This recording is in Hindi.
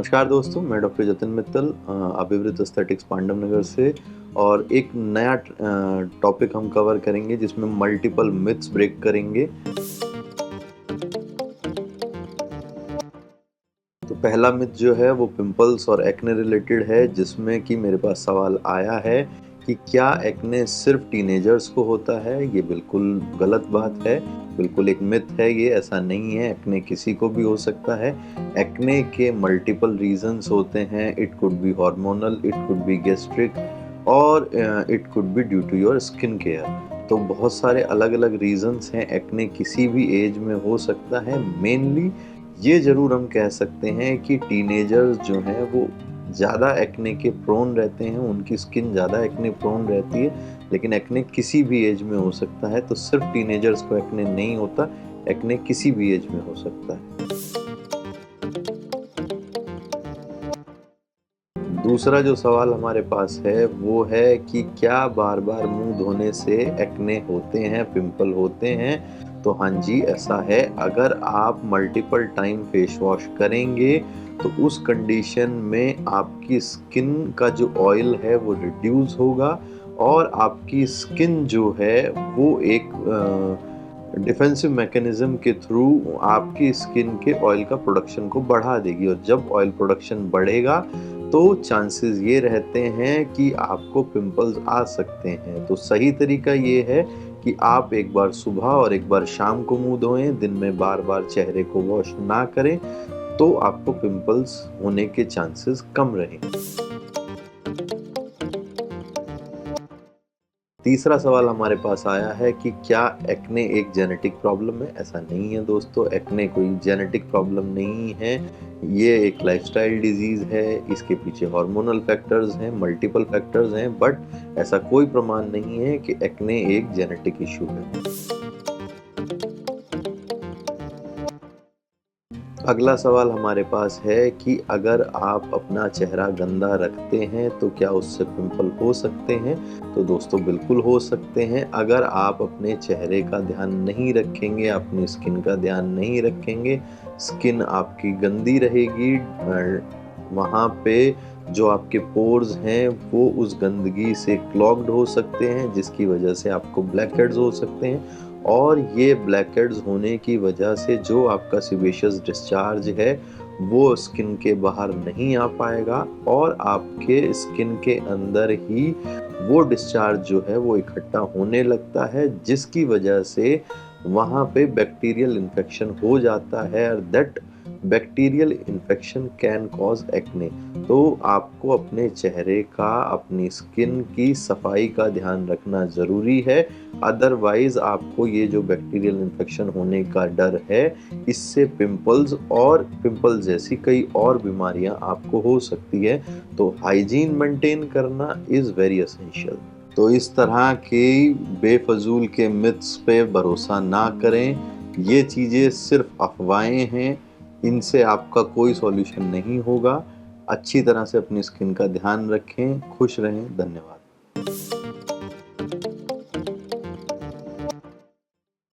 नमस्कार दोस्तों, मैं डॉक्टर जतिन मित्तल अभिवृत एस्थेटिक्स पांडव नगर से। और एक नया टॉपिक हम कवर करेंगे जिसमें मल्टीपल मिथ्स ब्रेक करेंगे। तो पहला मिथ जो है वो पिंपल्स और एक्ने रिलेटेड है, जिसमें कि मेरे पास सवाल आया है कि क्या एक्ने सिर्फ टीनेजर्स को होता है। ये बिल्कुल गलत बात है, बिल्कुल एक मिथ है ये, ऐसा नहीं है। एक्ने किसी को भी हो सकता है। एक्ने के मल्टीपल रीजंस होते हैं। It could be hormonal, it could be gastric, और it could be due to your skin care. तो बहुत सारे अलग अलग रीजंस हैं। एक्ने किसी भी एज में हो सकता है। मेनली ये ज़रूर हम कह सकते हैं कि टीनेजर्स जो हैं वो ज़्यादा एक्ने के प्रोन रहते हैं, उनकी स्किन ज़्यादा एक्ने प्रोन रहती है। लेकिन एक्ने किसी भी एज में हो सकता है, तो सिर्फ टीनेजर्स को एक्ने नहीं होता, एक्ने किसी भी एज में हो सकता है। दूसरा जो सवाल हमारे पास है वो है कि क्या बार बार मुंह धोने से एक्ने होते हैं, पिंपल होते हैं। तो हाँ जी, ऐसा है। अगर आप मल्टीपल टाइम फेस वॉश करेंगे तो उस कंडीशन में आपकी स्किन का जो ऑयल है वो रिड्यूस होगा, और आपकी स्किन जो है वो एक डिफेंसिव मैकेनिज्म के थ्रू आपकी स्किन के ऑयल का प्रोडक्शन को बढ़ा देगी। और जब ऑयल प्रोडक्शन बढ़ेगा तो चांसेस ये रहते हैं कि आपको पिंपल्स आ सकते हैं। तो सही तरीका ये है कि आप एक बार सुबह और एक बार शाम को मुंह धोएं, दिन में बार बार चेहरे को वॉश ना करें, तो आपको पिंपल्स होने के चांसेस कम रहेंगे। तीसरा सवाल हमारे पास आया है कि क्या एक्ने एक जेनेटिक प्रॉब्लम है। ऐसा नहीं है दोस्तों, एक्ने कोई जेनेटिक प्रॉब्लम नहीं है। ये एक लाइफस्टाइल डिजीज़ है। इसके पीछे हार्मोनल फैक्टर्स हैं, मल्टीपल फैक्टर्स हैं, बट ऐसा कोई प्रमाण नहीं है कि एक्ने एक जेनेटिक इशू है। अगला सवाल हमारे पास है कि अगर आप अपना चेहरा गंदा रखते हैं तो क्या उससे पिंपल हो सकते हैं। तो दोस्तों बिल्कुल हो सकते हैं। अगर आप अपने चेहरे का ध्यान नहीं रखेंगे, अपनी स्किन का ध्यान नहीं रखेंगे, स्किन आपकी गंदी रहेगी, वहाँ पे जो आपके पोर्स हैं वो उस गंदगी से क्लॉग्ड हो सकते हैं, जिसकी वजह से आपको ब्लैक हेड्स हो सकते हैं। और ये ब्लैक हेड्स होने की वजह से जो आपका सीबेशियस डिस्चार्ज है वो स्किन के बाहर नहीं आ पाएगा, और आपके स्किन के अंदर ही वो डिस्चार्ज जो है वो इकट्ठा होने लगता है, जिसकी वजह से वहाँ पे बैक्टीरियल इन्फेक्शन हो जाता है। और that bacterial infection can cause acne. तो आपको अपने चेहरे का, अपनी स्किन की सफाई का ध्यान रखना ज़रूरी है। अदरवाइज आपको ये जो बैक्टीरियल इन्फेक्शन होने का डर है, इससे पिंपल्स और पिंपल जैसी कई और बीमारियां आपको हो सकती है। तो हाइजीन मेंटेन करना इज़ वेरी एसेंशियल। तो इस तरह के बेफजूल के मिथ्स पे भरोसा ना करें। ये चीज़ें सिर्फ अफवाहें हैं, इनसे आपका कोई सॉल्यूशन नहीं होगा। अच्छी तरह से अपनी स्किन का ध्यान रखें। खुश रहें। धन्यवाद।